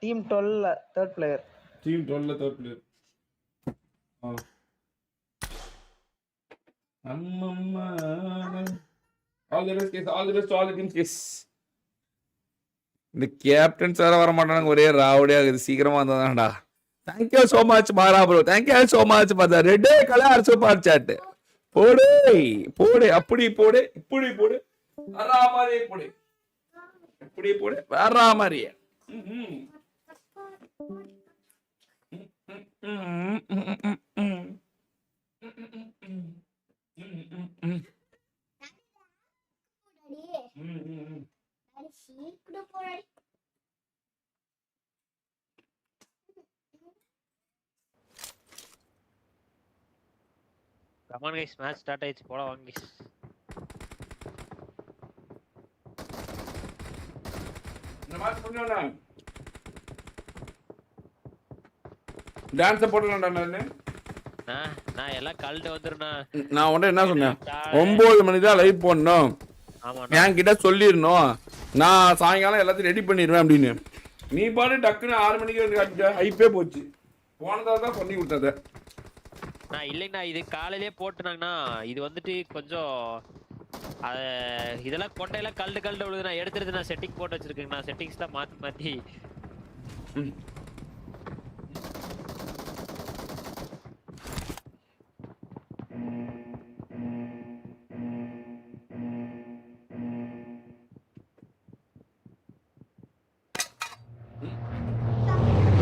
Team 12 third player. Team 12 third player. All the best, guys. All the best to all the teams, guys. இந்த captains வேற வர மாட்டானுங்க, ஒரே ராவடியா இருக்குது. சீக்கிரமா வந்தாதான்டா. Thank you so much Maara bro, thank you so much for the red colour super chat. போடு போடு, அப்படி போடு, இப்படி போடு, வரா மாதிரி போடு, இப்படி போடு, வரா மாதிரி. Come on guys, match start ஆயிடுச்சு, போலாம் வாங்க guys. இந்த மேட்ச் பண்ணனும்டா. டான்ஸ் போடலாம்டா நானு. நான் எல்லாம் கல்ட் வந்துறேனா. நான் உன்கிட்ட என்ன சொன்னேன்? 9 மணி தான் லைவ் போடணும். ஆமா, நான் கிட்ட சொல்லிரணும். நான் சாயங்காலம் எல்லாத்தையும் ரெடி பண்ணிடுவேன் அப்படின்னு. நீ பாட்டு டக்குன்னு 6 மணிக்கு வந்து காட்டிட்ட. ஹைப்பே போச்சு. போனதா தான் பண்ணி கொடுத்தத. நான் இல்லைங்கண்ணா, இது காலையிலே போட்டுனாங்கண்ணா. இது வந்துட்டு கொஞ்சம் இதெல்லாம் கொண்டையெல்லாம் கல்டு விழுது. நான் எடுத்துறது நான் செட்டிங் போட்டு வச்சிருக்கேங்கண்ணா. செட்டிங்ஸ் தான் மாற்றி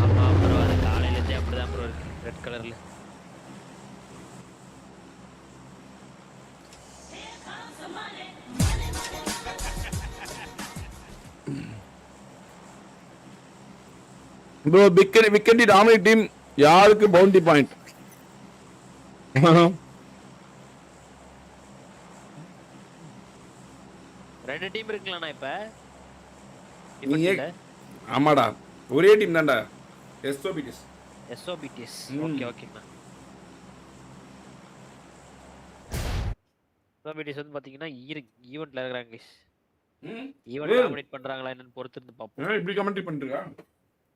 ஆமா ப்ரோ, அது காலையிலேருந்தே அப்படிதான் ப்ரோ இருக்கு, ரெட் கலர்ல. Bro, wicket dominate team. யாருக்கு பவுண்டி பாயிண்ட்? ரெண்டு டீம் இருக்குலண்ணா இப்ப. ஆமாடா, ஒரே டீம் தான்டா. SOBTS. ஓகே ஓகேண்ணா. SOBTS வந்து பாத்தீங்கன்னா ஈவென்ட்ல இருக்காங்க गाइस. ஈவென்ட் டாமினேட் பண்றாங்களா என்னன்னு பொறுத்து இருந்து பாப்போம். இப்படி கமெண்ட் பண்றீங்க?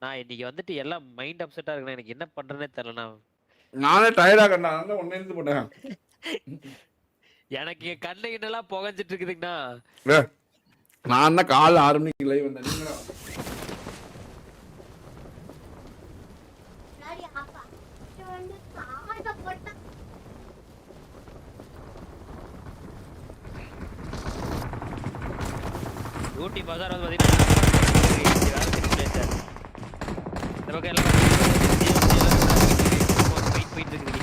நான் இன்னைக்கு வந்துட்டு எல்லாம் மைண்ட் அப்செட்டா இருக்கு. எனக்கு என்ன பண்றேனே தெரியல. நானே டயர்டா இருக்கேன்டா, அதான் ஒண்ணே இருந்து போட்டேன். எனக்கு கண்ணு கிண்ணலாம் புகைஞ்சிட்டு இருக்குதுங்கண்ணா. நான் தான் காலைல 6 மணிக்கு லைவ் வந்தேன். நீங்களா ஊட்டி பஜார் வந்து பாத்தீங்கன்னா நமக்கு எல்லாம் போயிட்டு இருக்குது.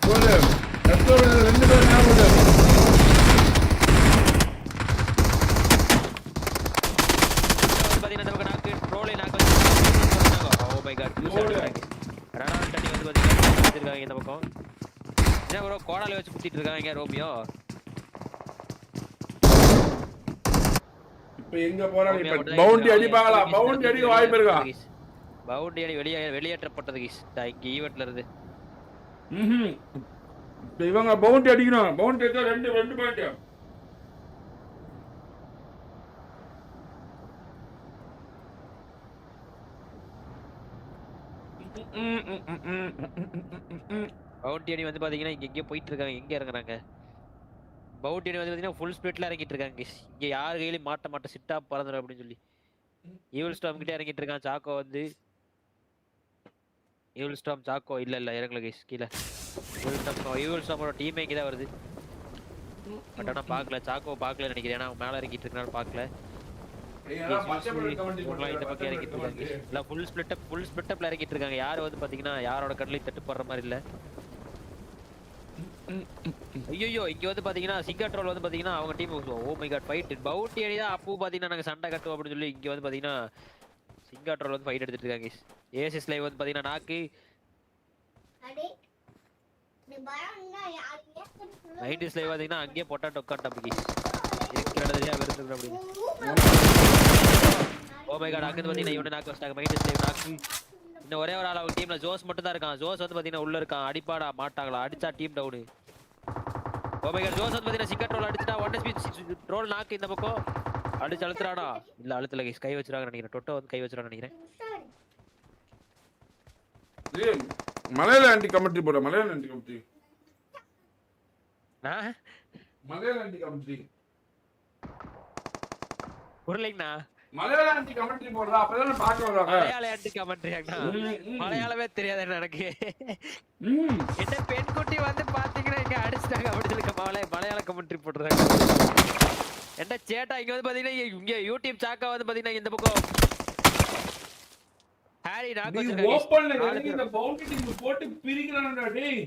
போடு, ரெண்டு பேர் ஞாபகம். பாத்தீங்கன்னா நமக்கு நாக்கு ட்ரோலே நாக்கு வந்து ஓ மை காட் ரனால்ட் டனி வந்து பாத்தீங்கன்னா வச்சிருக்காங்க இந்த பக்கம். என்ன ப்ரோ கோடால வச்சு குத்திட்டு இருக்காங்க ரோமியோ. இப்போ எங்க போறாங்க? இப்ப பவுண்டி அடிப்பாங்களா? பவுண்டி அடிக்க வாய்ப்பு இருக்கா? பவுண்டி அடி வெளியேற்றப்பட்டது गाइस இங்க ஈவென்ட்ல இருந்து. இவங்க பவுண்டி அடிக்கணும். பவுண்டி அடிச்சா ரெண்டு பாயிண்ட். பவுண்டி அடி வந்து பாத்தீங்கன்னா இங்க போயிட்டு இருக்காங்க. எங்க இறங்குறாங்க? பவுண்டி அடி வந்து பாத்தீங்கன்னா ஃபுல் ஸ்பிளிட்ல இறங்கிட்டு இருக்காங்க गाइस. இங்க யார் கையிலயும் மாட்ட சிட்டா பறந்துரும் அப்படின்னு சொல்லி ஈவில் ஸ்டார்ம் கிட்ட இறங்கிட்டு இருக்கான். சாக்கோ வந்து ஈவில் ஸ்டார்ம் சாக்கோ இல்ல இறங்கல गाइस கீழ. ஈவில் ஸ்டார்மோட டீமே இங்க தான் வருது. பட் ஆனா பார்க்கல, சாக்கோ பார்க்கல நினைக்கிறேன். ஏன்னா மேல இறங்கிட்டு இருக்கனால பார்க்கல. இந்த பக்கம் இறங்கிட்டு இருக்காங்க. இல்ல ஃபுல் ஸ்பிளிட் அப்ல இறங்கிட்டு இருக்காங்க. யாரு வந்து பாத்தீங்கன்னா யாரோட கண்ணிலையும் தட்டு போடுற மாதிரி இல்ல. ஐயோ இங்க வந்து பாத்தீங்கன்னா சிங்காட்ரோல் வந்து பாத்தீங்கன்னா அவங்க team oh my God fight bounty அடி தான். அப்போ பாத்தீங்கன்னா நாங்க சண்டை கட்டுவோம் அப்படின்னு சொல்லி இங்க வந்து பாத்தீங்கன்னா சிங்காட்ரோல் வந்து ஃபைட் எடுத்துட்டு இருக்காங்க. ஏஎஸ்எஸ் லைவ் வந்து பாத்தீங்கன்னா நாக்கு 90s லைவ் பாத்தீங்கன்னா அங்கேயே பொட்டாட்டோ உட்காந்துட்டாங்க. இருக்கிற இடத்துல வெறுத்துக்கிற அப்படி. ஓ மை காட் அங்க பாத்தீங்கன்னா இவனை நாக்கு வச்சிட்டாங்க. 90s லைவ் நாக்கு. இன்னும் ஒரே ஒரு ஆள் அவங்க டீம்ல ஜோஸ் மட்டும் தான் இருக்கான். ஜோஸ் வந்து பாத்தீங்கன்னா உள்ள இருக்கான். அடிப்பாடா மாட்டாங்களா? அடிச்சா team down. Oh my God ஜோஸ் வந்து பாத்தீங்கன்னா சிங்கர் ட்ரோல் அடிச்சிட்டா 1 HP ட்ரோல் நாக்கு இந்த பக்கம். அடிச்சு அழுத்துறானா இல்ல அழுத்தல கைஸ் கை வச்சிராங்க நினைக்கிறேன் டொட்டோ வந்து கை வச்சிரான்னு நினைக்கிறேன் ஏய் மலையாள ஆன்டி கமெண்ட்ரி போடு மலையாள ஆன்டி கமெண்ட்ரி மலையாள ஆன்டி கமெண்ட்ரி புரியலைங்கண்ணா மலையாள ஆன்டி கமெண்ட்ரி போடுறா அப்பதான் பார்க்க வருவாங்க மலையாள ஆன்டி கமெண்ட்ரியாங்கண்ணா மலையாளமே தெரியாது எனக்கு என்ன பெண் குட்டி வந்து பாத்தீங்கன்னா இங்க அடிச்சிட்டாங்க அப்படி சொல்லி மலையாள கமெண்ட்ரி போடுறாங்க என்ன சேட்டா இங்க வந்து பாத்தீங்கன்னா இங்க யூடியூப் சாக்கா வந்து பாத்தீங்கன்னா இந்த பக்கம் ஹாரி நான் கொஞ்சம் ஓபன்ல இறங்கி இந்த பவுண்டரி டீம் போட்டு பிரிக்கறானடா டேய்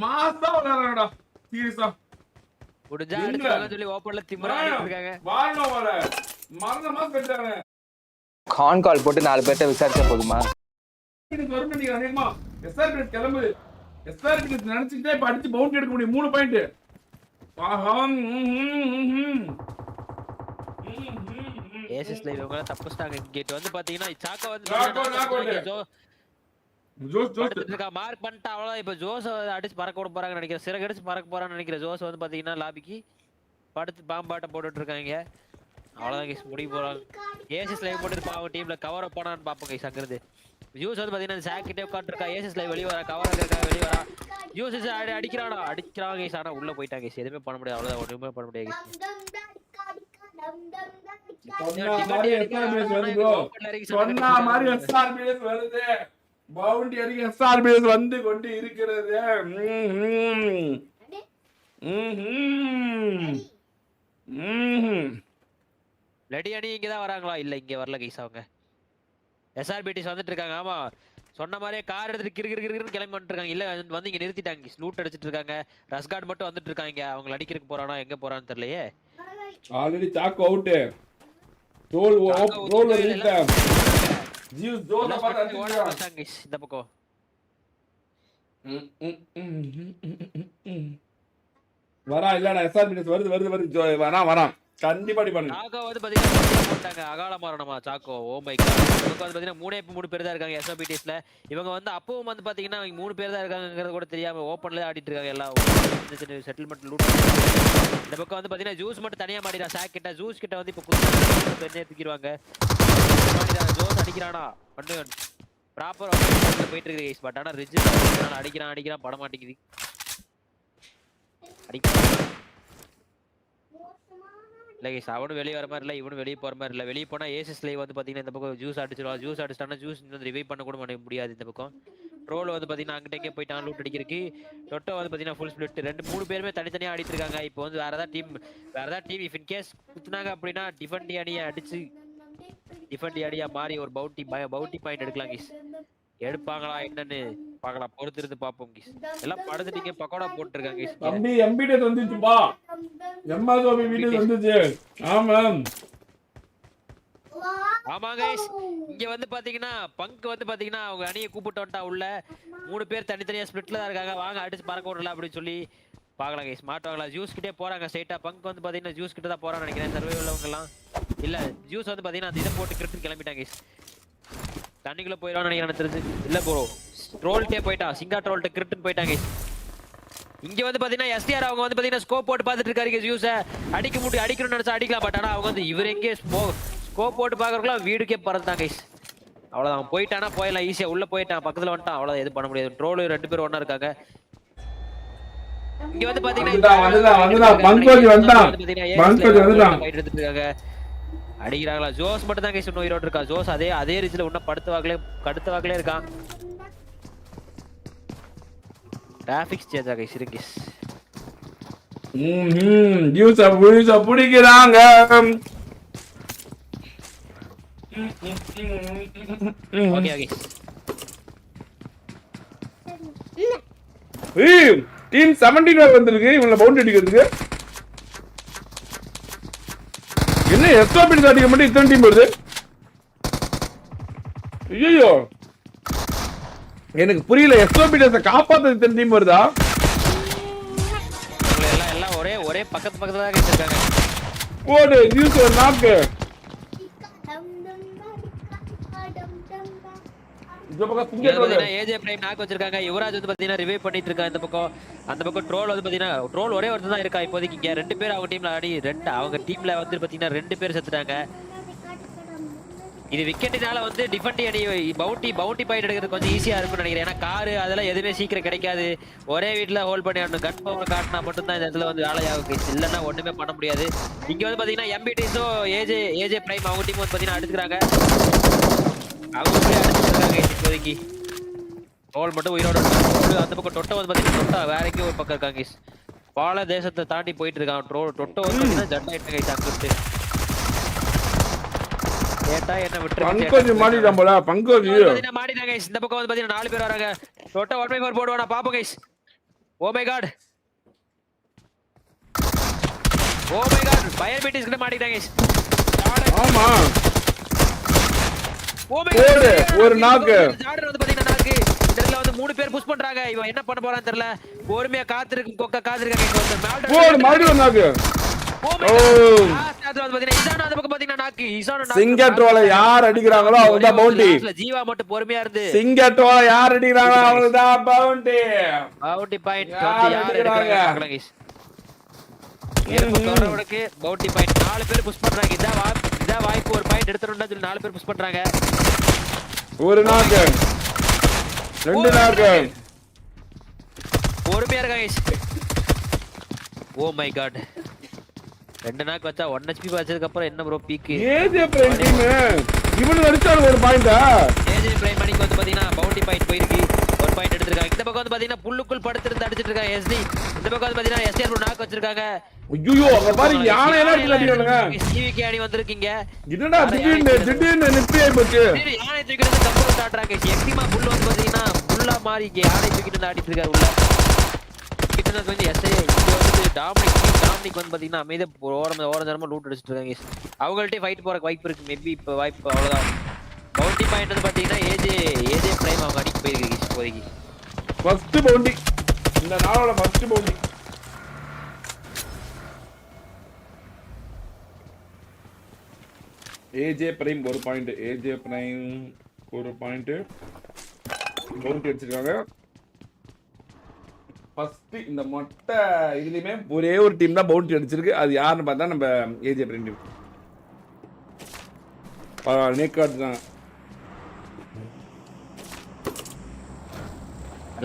மாசா வளரறடா சீரியஸா முடிஞ்சா அடிச்சாங்க சொல்லி ஓபன்ல திமிரா அடிச்சிட்டு இருக்காங்க வாங்க வர மரணமா பெற்றாங்க கான் கால் போட்டு 4 பேர்ட்ட விசாரிச்சா போதுமா இது வரும் நினைக்கிறேன்மா எஸ்ஆர் பிளேஸ் கிளம்பு எஸ்ஆர் பிளேஸ் நினைச்சிட்டே இப்ப அடிச்சு பவுண்டரி எடுக்க முடியும் 3 பாயிண்ட் ஆஹம் ஏசஸ்ல இவங்க தப்புஸ்டாங்க கேட் வந்து பாத்தீங்கன்னா சாக்கா வந்து ஜோஸ் மார்க் பண்ணிட்டா அவ்வளவுதான் இப்ப ஜோஸ் அடிச்சு பறக்க விட போறாங்கன்னு நினைக்கிறேன் சிறகு அடிச்சு பறக்க போறான்னு நினைக்கிறேன் ஜோஸ் வந்து பாத்தீங்கன்னா லாபிக்கு படுத்து பாம்பாட்ட போட்டுட்டு இருக்காங்க அவ்வளவுதான் கைஸ் முடிய போறாங்க ஏசஸ் லைவ் போட்டு அவங்க டீம்ல கவர் அப் பண்ணான்னு பாப்போம் கைஸ் அங்கிருந்து ஜூஸ் வந்து பாத்தீங்கன்னா சாக் கிட்டே உட்காந்துருக்கா ஏசஸ் லைவ் வெளிய வர கவர் இருக்கா வெளிய வரா ஜூஸ் அடிக்கிறாங்க கைஸ் ஆனா உள்ள போயிட்டாங்க கைஸ் எதுவுமே பண்ண முடியாது அவ்வளவுதான் ஒண்ணுமே பண்ண முடியாது சொன்ன மாதிரி எஸ்ஆர்பிஎஸ் வருது பவுண்டி அடிக்க எஸ்ஆர்பிஎஸ் வந்து கொண்டு இருக்கிறது லடி அடி இங்கதான் வராங்களா இல்ல இங்க வரல கைஸ் அவங்க எஸ்ஆர்பிடிஸ் வந்துட்டு இருக்காங்க ஆமா சொன்ன மாதிரியே கார் எடுத்துட்டு கிறுகிறுன்னு கிளம்பி வந்துட்டு இருக்காங்க இல்ல வந்து இங்க நிறுத்திட்டாங்க லூட் அடிச்சிட்டு இருக்காங்க ரஸ்கார்ட் மட்டும் வந்துட்டு இருக்காங்க அவங்க அடிக்கிறதுக்கு போறானா எங்க போறான்னு தெரியலையே ஆல்ரெடி சாக்கு அவுட் ரோல் ரீட் ஜியூஸ் ஜோல பாத்து ஓடாங்க இந்த பக்கம் வரா இல்லடா எஸ்ஆர்பிஎஸ் வருது வரா கண்டிப்பா அடி பண்ணுங்க சாக்கோ வந்து பாத்தீங்கன்னா போட்டாங்க அகால மாறணுமா சாக்கோ ஓ மை காட் இவங்க வந்து பாத்தீங்கன்னா 3 பேர் தான் இருக்காங்க எஸ்ஓபிடிஸ்ல இவங்க வந்து அப்பவும் வந்து பாத்தீங்கன்னா 3 பேர் தான் இருக்காங்கங்கிறது கூட தெரியாம ஓபன்ல ஆடிட்டு இருக்காங்க எல்லாம் செட்டில்மெண்ட் லூட் இந்த பக்கம் வந்து பாத்தீங்கன்னா ஜூஸ் மட்டும் தனியா மாடிடா சாக் கிட்ட ஜூஸ் கிட்ட வந்து இப்ப குத்து தூக்கிடுவாங்க ஜோஸ் அடிக்கிறானா பண்ணுங்க ப்ராப்பர் போயிட்டு இருக்கு கைஸ் பட் ஆனா ரிஜ் அடிக்கிறான் பட மாட்டேங்குது இல்ல கைஸ் அவனும் வெளியே வர மாதிரி இல்ல இவனும் வெளியே போற மாதிரி இல்ல வெளியே போனா ஏசஸ் லைவ் வந்து பாத்தீங்கன்னா இந்த பக்கம் ஜூஸ் அடிச்சிட்டானா ஜூஸ் வந்து ரிவைவ் பண்ண கூட முடியாது இந்த பக்கம் ட்ரோல் வந்து பாத்தீங்கன்னா அங்கிட்ட எங்கே போயிட்டான் லூட் அடிக்கிறதுக்கு டொட்டோ வந்து பாத்தீங்கன்னா ஃபுல் ஸ்பிளிட் 3 பேருமே தனித்தனியா ஆடிட்டு இருக்காங்க இப்போ வந்து வேற ஏதாவது டீம் இஃப் இன் கேஸ் குத்துனாங்க அப்படின்னா டிஃபெண்ட் அடியா மாறி ஒரு பவுட்டி பாயிண்ட் எடுக்கலாம் கைஸ் எடுப்பாங்களா என்னன்னு பார்க்கலாம் பொறுத்திருந்து பாப்போம் கைஸ் எல்லாம் படுத்துட்டீங்க பக்கோடா போட்டு இருக்காங்க கைஸ் தம்பி எம்பிடேஸ் வந்துச்சுப்பா எம்மாதோபி வீடியோஸ் வந்துச்சு ஆமா கைஸ் இங்க வந்து பாத்தீங்கன்னா பங்க் வந்து பாத்தீங்கன்னா அவங்க அணியை கூப்பிட்டு வந்துட்டா உள்ள 3 பேர் தனித்தனியா ஸ்பிளிட்ல தான் இருக்காங்க வாங்க அடிச்சு பறக்க விடலாம் அப்படின்னு சொல்லி பார்க்கலாம் கைஸ் மாட்டுவாங்களா ஜூஸ் கிட்டே போறாங்க ஸ்ட்ரைட்டா பங்க் வந்து பாத்தீங்கன்னா ஜூஸ் கிட்ட தான் போறான்னு நினைக்கிறேன் சர்வே உள்ளவங்க எல்லாம் இல்ல ஜூஸ் வந்து பாத்தீங்கன்னா அந்த இதை போட்டு கிரிட்டு கிளம்பிட்டாங்க கைஸ் தண்ணிக்குள்ள போயிடுவான்னு நினைக்கிறேன் தெரிஞ்சு இல்ல ப்ரோ ட்ரோல்ட்டே போயிட்டான் சிங்கா ட்ரோல்ட்ட கிரிட்டுன்னு போயிட்டாங்க இங்க வந்து பாத்தீங்கன்னா எஸ்டிஆர் அவங்க வந்து பாத்தீங்கன்னா ஸ்கோப் போட்டு பாத்துட்டு இருக்காரு ஜூஸ அடிக்கணும்னு நினைச்சா அடிக்கலாம் பட் ஆனா அவங்க வந்து இவர் எங்கே ஸ்கோப் போட்டு பாக்குறதுக்குலாம் வீடுக்கே பறந்துட்டான் கைஸ் அவ்வளவுதான் அவன் போயிட்டானா போயிடலாம் ஈஸியா உள்ள போயிட்டான் பக்கத்துல வந்துட்டான் அவ்வளவு எது பண்ண முடியாது ட்ரோல் 2 பேர் ஒண்ணா இருக்காங்க இங்க வந்து பாத்தீங்கன்னா அடிக்கிறாங்களா ஜோஸ் மட்டும் தான் கைஸ் உயிரோடு இருக்கா ஜோஸ் அதே ரிஜ்ல உன்ன கடுத்த வாக்குல இருக்கான் டிராபிக் சேஞ்ச் கைஸ் இருக்கு ஜூஸ் புடிக்கிறாங்க ஓகே ஓகே டீம் 17 வந்திருக்கு இவங்கள பவுண்டரி அடிக்கிறதுக்கு என்ன எஸ்ஓபிடி அடிக்க மட்டும் இத்தனை டீம் வருது ஐயோ எனக்கு புரியல எஸ்ஓபிடிஸ காப்பாத்த இத்தனை டீம் வருதா எல்லாம் ஒரே பக்கத்துல தான் இருக்காங்க போடு நியூஸ் ஒரு நாக்கு இந்த பக்கம் இங்க வந்து பாத்தீங்கன்னா ஏஜே பிரைம் நாக் வச்சிருக்காங்க. யுவராஜ் வந்து பாத்தீங்கன்னா ரிவைவ் பண்ணிட்டு இருக்கா இந்த பக்கம். அந்த பக்கம் ட்ரோல் வந்து பாத்தீங்கன்னா ட்ரோல் ஒரே ஒருத்தர் தான் இருக்கா இப்போதைக்கு. இங்க 2 பேர் அவங்க டீம்ல ஆடி அவங்க டீம்ல வந்து பாத்தீங்கன்னா 2 பேர் செத்துட்டாங்க. இது விக்கெட்டினால வந்து டிஃபெண்ட் அடி பவுண்டி பாயிண்ட் எடுக்கிறது கொஞ்சம் ஈஸியா இருக்கும்னு நினைக்கிறேன். ஏன்னா காரு அதெல்லாம் எதுவுமே சீக்கிரம் கிடைக்காது. ஒரே வீட்டுல ஹோல்ட் பண்ணி ஆடணும். கன் பவர் காட்டினா மட்டும் தான் இந்த இடத்துல வந்து வேலையாகும். இல்லைன்னா ஒண்ணுமே பண்ண முடியாது. இங்க வந்து பாத்தீங்கன்னா எம்பிடிஸோ ஏஜே பிரைம் அவங்க டீம் வந்து பாத்தீங்கன்னா அடிச்சுக்கிறாங்க. அவங்களே அடிச்சுருக்காங்க இப்போதைக்கு. ஹோல் மட்டும் உயிரோட இருக்காங்க. அந்த பக்கம் டொட்டோ வந்து பாத்தீங்கன்னா டொட்டா வேற எங்கேயும் ஒரு பக்கம் இருக்காங்க. பால தேசத்தை தாண்டி போயிட்டு இருக்கான். டொட்டோ வந்து பாத்தீங்கன்னா ஜண்டா இட்டு அங்கிட்டு கேட்டா என்ன விட்டு பங்கோஜி மாடிட்டான் போல. பங்கோஜி மாடிட்டாங்க கைஸ். இந்த பக்கம் வந்து பாத்தீங்கன்னா 4 பேர் வராங்க. டொட்டோ 1/4 போடுவானா பாப்போம் guys. Oh my god fire பீட்டிஸ் கிட்ட மாட்டிட்டாங்க கைஸ். ஆமா ஓ மை காட் ஒரு நாக்கு. ஜார்டன் வந்து பாத்தீங்கன்னா நாக்கு. இதெல்லாம் வந்து 3 பேர் புஷ் பண்றாங்க. இவன் என்ன பண்ண போறான்னு தெரியல. பொறுமையா காத்திருக்கு கொக்க காத்திருக்காங்க கைஸ். வந்து போடு மாடி ஒரு நாக்கு. சிங்கட்ரோல யார் அடிக்கிறாங்களோ அவங்க தான் பவுண்டி. ஜீவா மட்டும் பொறுமையா இருந்து சிங்கட்ரோல யார் அடிக்கிறாங்களோ அவங்க தான் பவுண்டி. பவுண்டி பாயிண்ட் வந்து யார் அடிக்கிறாங்க கைஸ். ஏர்போர்ட்க்கு பவுண்டி பாயிண்ட் 4 பேர் புஷ் பண்றாங்க. இதா வாய்ப்பு ஒரு பாயிண்ட் எடுத்துறோம்னு சொல்லி 4 பேர் புஷ் பண்றாங்க. ஒரு நாக்கு 2 நாக்கு பொறுமையா இருக்காங்க கைஸ். ஓ மை காட் 2 நாக்கு வச்சா 1 HP வச்சதுக்கு அப்புறம் என்ன bro peak. AJ prime team இவனு அடிச்சாரு ஒரு பாயிண்டா. ஏஜே பிரைம் மணிக்கு வந்து பாத்தீங்கன்னா பவுண்டி பாயிண்ட் போயிருக்கு. ஒரு பாயிண்ட் எடுத்துருக்காங்க. இந்த பக்கம் வந்து பாத்தீங்கன்னா புல்லுக்குள் படுத்திருந்து அடிச்சிட்டு இருக்காங்க எஸ்டி. இந்த பக்கம் வந்து பாத்தீங்கன்னா எஸ்டிஆர் ஒரு நாக்கு வச்சிருக்காங்க. ஐயோ அங்க பாரு யானை எல்லாம் இருக்கு அடிக்குறாங்க. சிவிகே அணி வந்திருக்கீங்க. என்னடா திடீர்னு நிப்பி ஆயி போச்சு. யானை தூக்கிட்டு வந்து கம்பு காட்றாங்க. எக்டிமா புல் வந்து பாத்தீங்கன்னா புல்லா மாறி யானை தூக்கிட்டு வந்து ஆடிட்டு இருக்காரு உள்ள. கிட்டன வந்து எஸ்ஏ இங்க வந்து டாமினிக் வந்து பாத்தீங்கன்னா அமைதியா ஓரமா லூட் அடிச்சிட்டு இருக்காங்க. அவங்கள்ட்ட ஃபைட் போறக்கு வாய்ப்பு இருக்கு. மேபி இப்ப வாய்ப்பு அவ்வளவுதான். பவுண்டி பாயிண்ட் வந்து பாத்தீங்கன்னா ஏஜே பிரைம் அவங்க அடிக்க போயிருக்கு இப்போதைக்கு. ஃபர்ஸ்ட் பவுண்டி இந்த நாளோட ஃபர்ஸ்ட் பவுண்டி. ஏஜே பிரைம் ஒரு பாயிண்ட். ஏஜே பிரைம் ஒரு பாயிண்ட் பவுண்டி அடிச்சிருக்காங்க. ஃபர்ஸ்ட் இந்த மொட்டை இதுலயுமே ஒரே ஒரு டீம் தான் பவுண்டி அடிச்சிருக்கு. அது யாருன்னு பார்த்தா நம்ம ஏஜே பிரைம் டீம். நேக்கார்ட் தான்.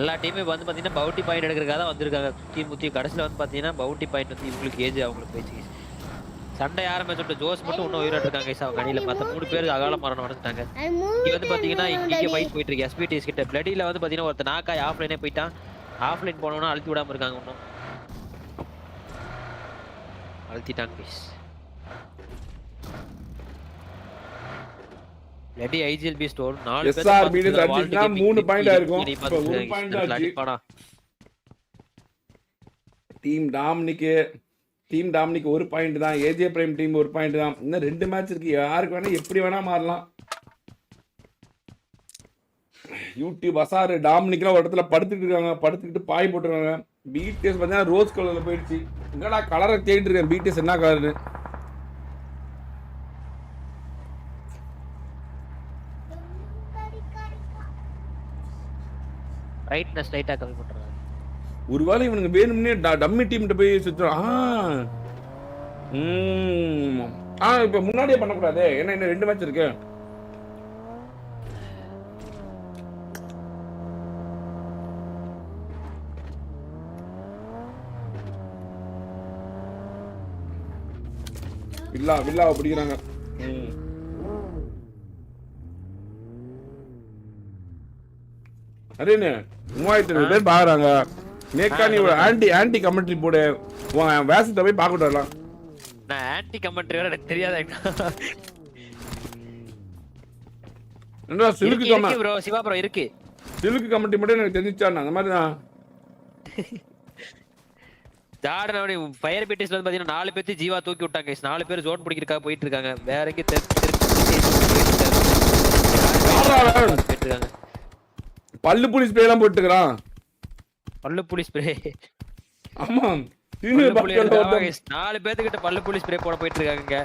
எல்லா டீமே வந்து பாத்தீங்கன்னா பவுண்டி பாயிண்ட் எடுக்கிறதுக்காக தான் வந்திருக்காங்க. முத்தி கடைசியில் வந்து பாத்தீங்கன்னா பவுண்டி பாயிண்ட் வந்து இவங்களுக்கு ஏஜ் அவங்களுக்கு போயிடுச்சு. சண்டை ஆரம்பிச்சுட்டு ஜோஸ் மட்டும் இன்னும் உயிரோடு இருக்காங்க. அவங்க அணியில மற்ற 3 பேர் அகால மரணம் அடைஞ்சிட்டாங்க. இங்க வந்து பாத்தீங்கன்னா இங்கே ஃபைட் போயிட்டு இருக்கு. எஸ்பிடிஎஸ் கிட்ட பிளடியில வந்து பாத்தீங்கன்னா ஒருத்தர் நாக்காய் ஆஃப்லைனே போயிட்டான். ஆஃப்லைன் போனோம்னா அழுத்தி விடாம இருக்காங்க. இன்னும் அழுத்திட்டாங்க ப்ளீஸ். லெடி ஐஜிஎல்பி ஸ்டோர் 4 பேர் எஸ்ஆர்பி அடிச்சா 3 பாயிண்ட் ஆயிருக்கும். இப்போ 1 பாயிண்ட் ஆச்சு. டீம் டாமினிக் ஒரு பாயிண்ட் தான். ஏஜே பிரைம் டீம் ஒரு பாயிண்ட் தான். இன்னும் 2 மேட்ச் இருக்கு. யாருக்கு வேணா எப்படி வேணா மாறலாம். யூடியூப் அசாரு டாமினிக்லாம் ஒரு இடத்துல படுத்துட்டு இருக்காங்க. படுத்துக்கிட்டு பாய் போட்டுருக்காங்க. பிடிஎஸ் பார்த்தீங்கன்னா ரோஸ் கலர்ல போயிடுச்சு. என்னடா கலரை தேடிட்டு இருக்கேன். பிடிஎஸ் என்ன கலர்னு ரைட்னஸ் லைட்டா கம்மி பண்றாங்க. ஒருவேளை இவனுக்கு வேணும்னே டம்மி டீம்கிட்ட போய் சுத்துறான். இப்ப முன்னாடியே பண்ணக்கூடாது. ஏன்னா இன்னும் 2 மேட்ச் இருக்கு. வில்லாவை பிடிக்கிறாங்க. அரேனே 3000 பேர் பாக்குறாங்க. நேக்கா நீ ஆன்டி கமெண்ட்ரி போடு. வேசத்தை போய் பார்க்க வரலாம். நான் ஆன்டி கமெண்ட்ரி வேற எனக்கு தெரியாத. என்னடா சிலுக்கு கமெண்ட் ப்ரோ சிவா ப்ரோ இருக்கு. சிலுக்கு கமெண்ட்ரி மட்டும் எனக்கு தெரிஞ்சிச்சானா அந்த மாதிரி தான். ஜார்டன் ஃபயர் பீட்டிஸ்ல வந்து பாத்தீங்கன்னா 4 பேர் ஜீவா தூக்கி விட்டாங்க. 4 பேர் ஜோன் பிடிக்கிறதுக்காக போயிட்டு இருக்காங்க. வேற எங்க இருக்காங்க. பல்லு புலி ஸ்ப்ரே எல்லாம் போட்டுக்கிறான். பல்லு புலி ஸ்ப்ரே ஆமா 4 பேர்கிட்ட பல்லு புலி ஸ்ப்ரே போட போயிட்டு இருக்காங்க.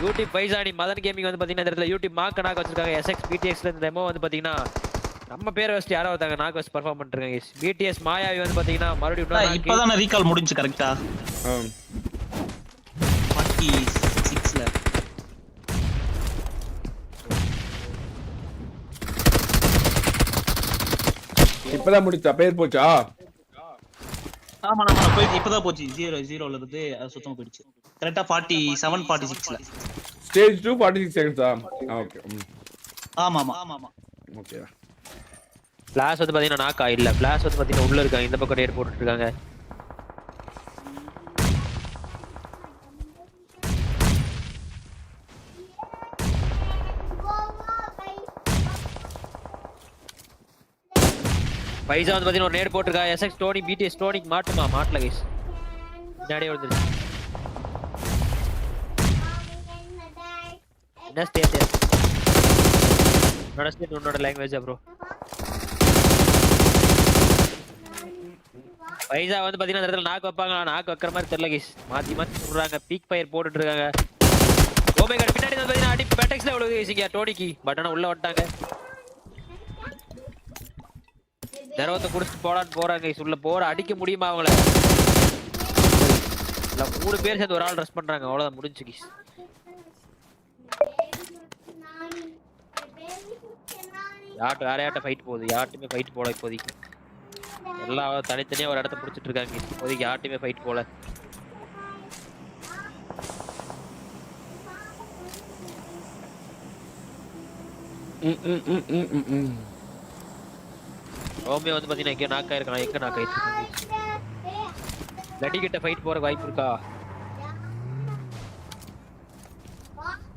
யூடியூப் பைசானி மதன் கேமிங் வந்து பாத்தீங்கன்னா இந்த இடத்துல யூடியூப் மார்க் நாக்க வச்சிருக்காங்க. எஸ்எக்ஸ் பிடிஎக்ஸ்ல இந்த டெமோ வந்து பாத்தீங்கன்னா நம்ம பேரை வச்சு யாரோ ஒருத்தாங்க நாக்கு வச்சு பர்ஃபார்ம் பண்ணிருக்காங்க guys. BTS மாயாவி வந்து பாத்தீங்கன்னா மறுபடியும் இப்பதான் ரீகால் முடிஞ்சு கரெக்டா 46ல. இப்பதான் முடிச்சா பேர் போச்சா? ஆமா போய் இப்பதான் போச்சு 0-0ல இருந்து அது சுத்தமா போயிடுச்சு கரெக்டா 47 46ல. ஸ்டேஜ் 2 46 செகண்ட்ஸா? ஓகே. ஆமா ஓகே. ஃபிளாஷ் வந்து பாத்தீங்கன்னா நாக்கா இல்ல. ஃபிளாஷ் வந்து பாத்தீங்கன்னா உள்ள இருக்காங்க. இந்த பக்கம் நேர் போட்டுட்டு இருக்காங்க. பைசா வந்து பாத்தீங்கன்னா ஒரு நேர் போட்டுருக்கா. எஸ்எக்ஸ் டோனி BTS டோனிக்கு மாட்டல கைஸ். முன்னாடியே வந்துருச்சு. என்ன ஸ்டேட்? என்னோட ஸ்டேட் உன்னோட லாங்குவேஜ் ப்ரோ. பைசா வந்து பாத்தீங்கன்னா இந்த இடத்துல நாக்கு வைப்பாங்க. நாக்கு வைக்கிற மாதிரி தெரியல கைஸ். மாத்தி சொல்றாங்க. பீக் ஃபயர் போட்டுட்டு இருக்காங்க. ஓமே காட் பின்னாடி வந்து பாத்தீங்கன்னா அடி பெட்டெக்ஸ்ல விழுது கைஸ் இங்க டோனிக்கு. பட் ஆனா உள்ள வந்துட்டாங்க. தரவத்தை குடிச்சிட்டு போடான்னு போறாங்க கைஸ். உள்ள போற அடிக்க முடியுமா அவங்கள? இல்ல 3 பேர் சேர்ந்து ஒரு ஆள் ரெஸ்ட் பண்றாங்க. அவ்வளவுதான் முடிஞ்சு கைஸ். வேற யார்ட்ட ஃபைட் போகுது? யார்ட்டுமே ஃபைட் போல இப்போதைக்கு. எல்லாம் தனித்தனியா ஒரு இடத்த பிடிச்சிட்டு இருக்காங்க. இப்போதைக்கு யார்ட்டுமே ஃபைட் போல. ரோமியோ வந்து பாத்தீங்கன்னா எங்க நாக்கா இருக்கான். எங்க நாக்கா இருக்காங்க? லடி கிட்ட ஃபைட் போற வாய்ப்பு இருக்கா?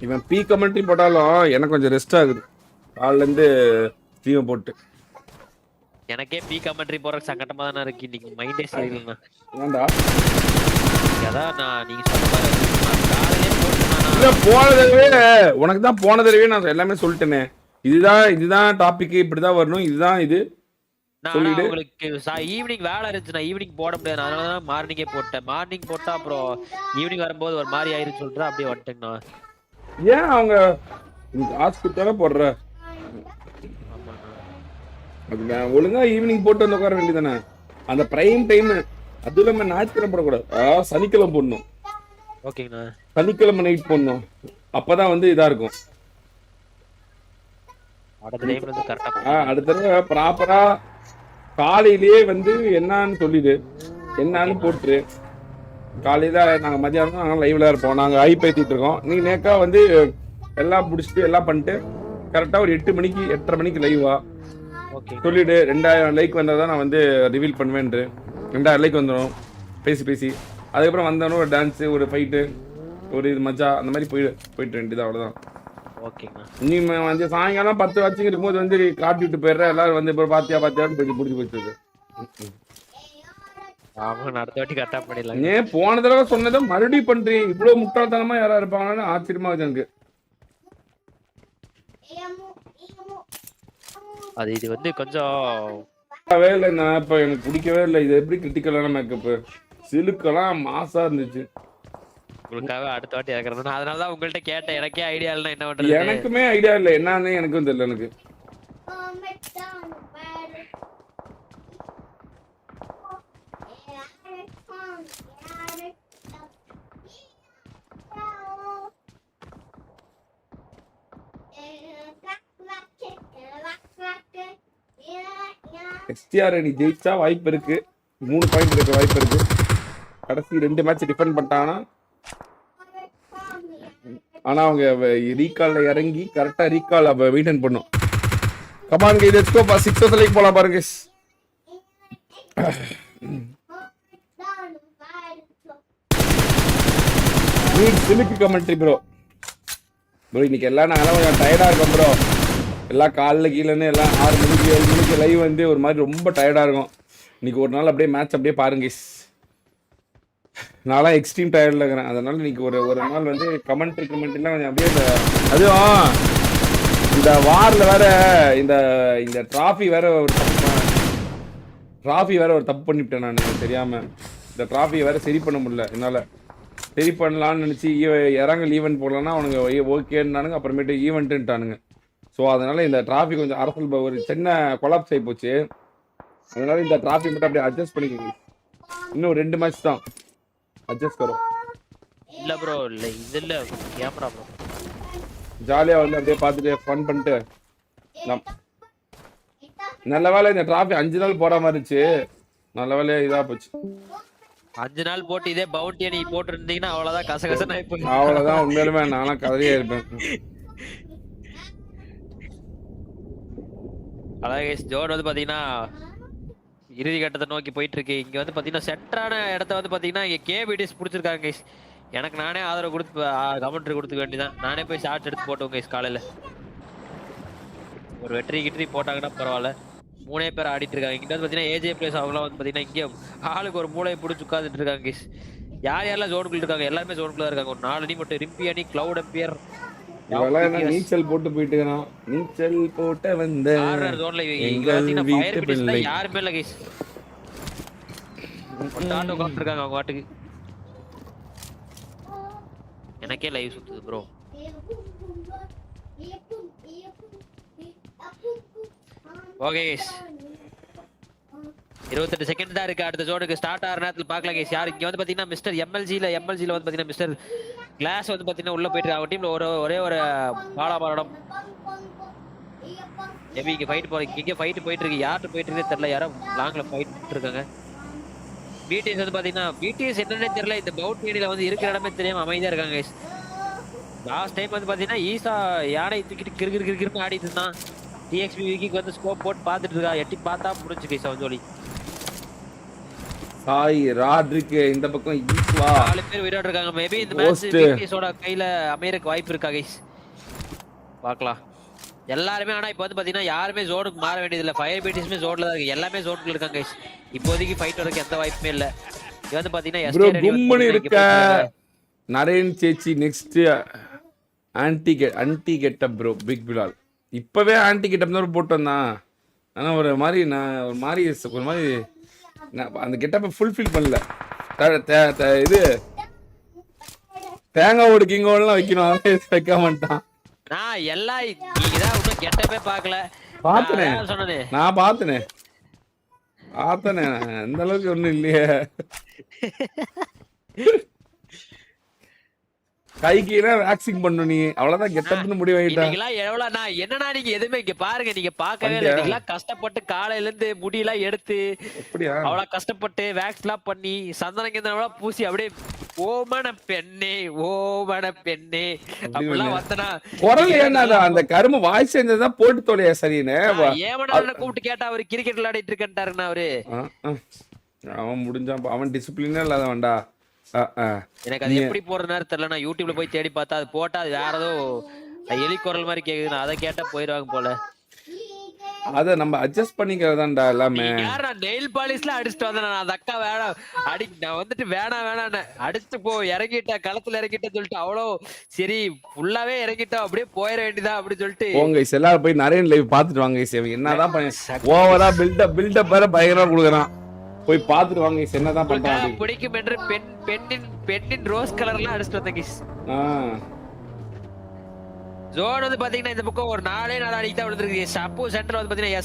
இவன் பீ கமெண்ட்ரி போட்டாலும் எனக்கு கொஞ்சம் ரெஸ்ட் ஆகுது. காலைல இருந்து ஸ்ட்ரீம் போட்டு எனக்கே பீ கமெண்ட்ரி போற சங்கடமா தானே இருக்கு. இன்னைக்கு மைண்டே சரியில்லைண்ணா. ஏன்டா? அதான் நான் நீங்க சொன்ன மாதிரி காலையிலே இல்ல போன தடவை உனக்கு தான் போன தடவை நான் எல்லாமே சொல்லிட்டேனே. இதுதான் டாபிக், இப்படிதான் வரணும், இதுதான் இது சொல்லிடு. உங்களுக்கு ஈவினிங் வேலை இருந்துச்சு. நான் ஈவினிங் போட முடியாது. அதனாலதான் மார்னிங்கே போட்டேன். மார்னிங் போட்டா அப்புறம் ஈவினிங் வரும்போது ஒரு மாதிரி ஆயிருன்னு சொல்லிட்டு அப்படியே வந்துட்டேங்கண்ணா. ஏன் அவங்க ஹாஸ்பிட்டல போடுற ஒழுங்கா ஈவினிங் போட்டு வந்து உட்கார வேண்டியதானே? அந்த பிரைம் டைம். அது இல்லாம ஞாயிற்றுக்கிழமை போடக்கூடாது, சனிக்கிழமை போடணும். ஓகேங்கண்ணா. சனிக்கிழமை நைட் போடணும். அப்பதான் வந்து இதா இருக்கும். அடுத்த தடவை ப்ராப்பரா காலையிலேயே வந்து என்னன்னு சொல்லிடு, என்னன்னு போட்டுரு. காலையில நாங்க மதியானம் நாங்க லைவ்ல இருப்போம். நாங்க ஐ பேத்திட்டு இருக்கோம். நீ நேக்கா வந்து எல்லாம் முடிச்சுட்டு எல்லாம் பண்ணிட்டு கரெக்டா ஒரு 8 மணிக்கு 8:30 மணிக்கு லைவா சொல்லிடு. 2000 லைக் வந்தாதான் நான் வந்து ரிவீல் பண்ணுவேன். 2000 லைக் வந்துடும் பேசி. அதுக்கப்புறம் வந்தோன்னு ஒரு டான்ஸ், ஒரு ஃபைட்டு, ஒரு இது மஜா, அந்த மாதிரி போயிட்டு வேண்டியது. அவ்வளவுதான். நீ வந்து சாயங்காலம் 10 வாட்சிங் இருக்கும்போது வந்து காட்டி விட்டு போயிடுற. எல்லாரும் வந்து இப்போ பாத்தியான்னு போய் பிடிச்சி போயிட்டு. ஏன் போன தடவை சொன்னதை மறுபடியும் பண்றீங்க? இவ்வளவு முட்டாள்தனமா யாரா இருப்பாங்கன்னு ஆச்சரியமா இருக்கு எனக்கு. அது இது வந்து கொஞ்சம் இல்லை. நான் இப்ப எனக்கு பிடிக்கவே இல்லை. இது எப்படி கிரிட்டிக்கலான மேக்கப்? சிலுக்கெல்லாம் மாசா இருந்துச்சு. உங்களுக்காக அடுத்த வாட்டி இறக்குறது. நான் அதனாலதான் உங்கள்ட்ட கேட்டேன். எனக்கே ஐடியா இல்லை என்ன பண்றது. எனக்குமே ஐடியா இல்லை என்னன்னு எனக்கும் தெரியல. எனக்கு STR அணி ஜெயிச்சா வாய்ப்பு இருக்கு. 3 பாயிண்ட் இருக்க வாய்ப்பு இருக்கு. கடைசி 2 மேட்ச் டிஃபெண்ட் பண்ணிட்டாங்கன்னா, ஆனா அவங்க ரீகால்ல இறங்கி கரெக்டா ரீகால் மெயின்டைன் பண்ணும். Come on guy let's go. 6 like போலாம் பாருங்க. சிலுக்கு கமெண்ட்ரி ப்ரோ. இன்னைக்கு எல்லாம் நாங்களாம் கொஞ்சம் டயர்டா இருக்கோம் ப்ரோ. எல்லாம் காலைல கீழேன்னு எல்லாம் 6 மணிக்கு 7 மணிக்கு லைவ் வந்து ஒரு மாதிரி ரொம்ப டயர்டா இருக்கும். இன்னைக்கு ஒரு நாள் அப்படியே மேட்ச் அப்படியே பாருங்க. நான்லாம் எக்ஸ்ட்ரீம் டயர்டில் இருக்கிறேன். அதனால இன்னைக்கு ஒரு நாள் வந்து கமெண்ட்ரிலாம் கொஞ்சம் அப்படியே அதுவும் இந்த வாரில் வேற இந்த ட்ராஃபி வேற ஒரு தப்பு பண்ணிவிட்டேன் நான் தெரியாம. இந்த ட்ராஃபியை வேற சரி பண்ண முடியல என்னால். சரி பண்ணலான்னு நினச்சி இறங்கல் ஈவெண்ட் போடலான்னா அவனுங்க ஓகேன்னானுங்க. அப்புறமேட்டு ஈவெண்ட்டுன்ட்டானுங்க. ஸோ அதனால இந்த டிராஃபிக் கொஞ்சம் அரசல் ஒரு சின்ன கொலாப்ஸ் ஆகி போச்சு. அதனால இந்த டிராஃபிக் மட்டும் அப்படியே அட்ஜஸ்ட் பண்ணிக்கோங்க. இன்னும் 2 மேட்ச் தான் அட்ஜஸ்ட் கரும். இல்ல ப்ரோ இல்ல இது இல்ல கேமரா ப்ரோ. ஜாலியா வந்து அப்படியே பார்த்துட்டு ஃபன் பண்ணிட்டு நல்ல வேலை இந்த டிராஃபிக் 5 நாள் போற மாதிரி இருந்துச்சு. நல்ல வேலையா இதா போச்சு. 5 நாள் போட்டு இதே பவுண்டி நீ போட்டு இருந்தீங்கன்னா அவ்வளவுதான் கசகசன்னு ஆயிப்போம். அவ்வளவுதான் உண்மையிலுமே நானும் கதறியே இருப்பேன். அழகே ஜோன் வந்து பாத்தீங்கன்னா இறுதி கட்டத்தை நோக்கி போயிட்டு இருக்கு. இங்க வந்து பாத்தீங்கன்னா சென்டரான இடத்த வந்து பாத்தீங்கன்னா இங்க கேபிடிஸ் புடிச்சிருக்காங்க கைஸ். எனக்கு நானே ஆதரவு கொடுத்து கமெண்ட்ரி கொடுத்துக்க வேண்டியதான். நானே போய் ஷார்ட்ஸ் எடுத்து போட்டோம் கைஸ். காலையில ஒரு வெற்றி கிட்டி போட்டாங்கன்னா பரவாயில்ல. 3 பேர் ஆடிட்டு இருக்காங்க. இங்க வந்து பாத்தீங்கன்னா ஏஜே பிளேஸ் அவங்களாம் வந்து பாத்தீங்கன்னா இங்கே ஆளுக்கு ஒரு மூளையை பிடிச்சி உட்காந்துட்டு இருக்காங்க கைஸ். யார் யாரெல்லாம் ஜோனுக்குள்ள இருக்காங்க எல்லாருமே ஜோனுக்குள்ள இருக்காங்க. ஒரு 4 அணி மட்டும் ரிம்பி அணி, கிளவுட் எம்பியர் இவெல்லாம் என்ன நீச்சல் போட்டு போயிட்டு இருக்கான். நீச்சல் போட்ட வந்த ஜோன்ல யாருமே இல்ல கைஸ். உட்காந்துருக்காங்க அவங்க வாட்டுக்கு. எனக்கே லைவ் சுத்துது ப்ரோ. ஓகே கைஸ் 28 செகண்ட் தான் இருக்கு. அடுத்த ஜோனுக்கு ஸ்டார்ட் ஆகிற நேரத்தில் பார்க்கலாம் கைஸ். யார் இங்க வந்து பாத்தீங்கன்னா மிஸ்டர் எம்எல்ஜில வந்து பாத்தீங்கன்னா மிஸ்டர் கிளாஸ் வந்து பாத்தீங்கன்னா உள்ள போயிட்டு அவங்க டீம்ல ஒரே ஒரு பாலாபாரம் எப்படி இங்க ஃபைட் போறீங்க. இங்க ஃபைட் போயிட்டு இருக்கு. யார்கிட்ட போயிட்டு இருக்குன்னு தெரியல. யாரோ லாங்ல ஃபைட் இருக்காங்க. பிடிஎஸ் வந்து பாத்தீங்கன்னா பிடிஎஸ் என்னன்னே தெரியல. இந்த பவுட் ஏரியில வந்து இருக்கிற இடமே தெரியாம அமைதியா இருக்காங்க கைஸ். லாஸ்ட் டைம் வந்து பாத்தீங்கன்னா ஈசா யானை தூக்கிட்டு கிறுகிறுன்னு ஆடிட்டு இருந்தான். டிஎக்ஸ்பி விக்கிக்கு வந்து ஸ்கோப் போட்டு பார்த்துட்டு இருக்கா. எட்டி பார்த்தா முடிஞ்சு கைஸ் அவன் ஜோலி. சாய் ராட்ரிக் இந்த பக்கம் ஈஸ்வா 4 பேர் விளையாட்டு இருக்காங்க. மேபி இந்த மேட்ச் பிடிஎஸோட கையில அமையறதுக்கு வாய்ப்பு இருக்கா கைஸ். பார்க்கலாம். எல்லாருமே ஆனா இப்போ வந்து பாத்தீங்கன்னா யாருமே ஜோனுக்கு மாற வேண்டியது இல்ல. ஃபயர் பீட்டிஸ்மே ஜோன்ல தான் இருக்கு. எல்லாமே ஜோனுக்குள்ள இருக்காங்க கைஸ். இப்போதைக்கு ஃபைட் வரதுக்கு எந்த வாய்ப்புமே இல்ல. இது வந்து பாத்தீங்கன்னா ப்ரோ கும்மனி இருக்க நரேன் சேச்சி next aunty getup bro big Bilal. இப்பவே ஆன்டி கெட்டப் தான் போட்டு வந்தான். ஆனா ஒரு மாதிரி அந்த கெட்டப்பை ஃபுல்ஃபில் பண்ணல. இது தேங்காய் ஓடு கிங்கோடலாம் வைக்கணும். அதை வைக்க மாட்டான். நான் எல்லாம் நீங்க தான் இன்னும் கெட்டப்பே பார்க்கல. நான் பார்த்தனே அந்த அளவுக்கு ஒண்ணும் இல்லையே. கைக்கு வேக்சிங் பண்ணணும். நீ அவ்வளவுதான் கெட்டப்னு முடிவாயிட்டா. எவ்வளவு நான் என்னன்னா நீங்க எதுவுமே இங்க பாருங்க. நீங்க பார்க்கவே இல்லை. நீங்களா கஷ்டப்பட்டு காலையில இருந்து முடியெல்லாம் எடுத்து அவ்வளவு கஷ்டப்பட்டு வேக்ஸ் எல்லாம் பண்ணி சந்தனங்க பூசி அப்படியே ஓமன பெண்ணே அப்படிலாம் வந்தனா குரல் ஏன்னா அந்த கரும்பு வாய் செஞ்சதான் போட்டு தொலையா சரின்னு ஏமனா கூப்பிட்டு கேட்டா அவரு கிரிக்கெட் விளையாடிட்டு இருக்கேன்ட்டாருன்னா அவரு. அவன் முடிஞ்சான். அவன் டிசிப்ளினே இல்லாத வேண்டா. எனக்கு அது எப்படி போற நேரம் தெரியல. நான் யூடியூப்ல போய் தேடி பார்த்தா அது போட்டா அது வேற ஏதோ எலி குரல் மாதிரி கேக்குது. அதை கேட்டா போயிடுவாங்க போல. அத நம்ம அட்ஜஸ்ட் பண்ணிக்கிறதான்டா எல்லாமே. யாரா நெயில் பாலிஷ்ல அடிச்சுட்டு வந்தேன். நான் அந்த அக்கா நான் வந்துட்டு வேணாம் அடிச்சு போ இறங்கிட்டேன் களத்துல இறங்கிட்டேன்னு சொல்லிட்டு அவ்வளோ சரி ஃபுல்லாவே இறங்கிட்டோம் அப்படியே போயிட வேண்டியதா அப்படின்னு சொல்லிட்டு போங்க எல்லாரும் போய் நிறைய லைவ் பாத்துட்டு வாங்க. என்னதான் பண்ண ஓவரா பில்டப் வேற பயங்கரமா கொடுக்குறான். போய் பாத்துட்டு வாங்க என்னதான் பண்றாங்க. பிடிக்கும் என்று பெண்ணின் ரோஸ் கலர்லாம் அடிச்சுட்டு வந்தேன். ஜோன் வந்து பாத்தீங்கன்னா இந்த பக்கம் ஒரு 4 அடிக்கு தான் விழுந்திருக்கு. அப்போ சென்டர் வந்து பாத்தீங்கன்னா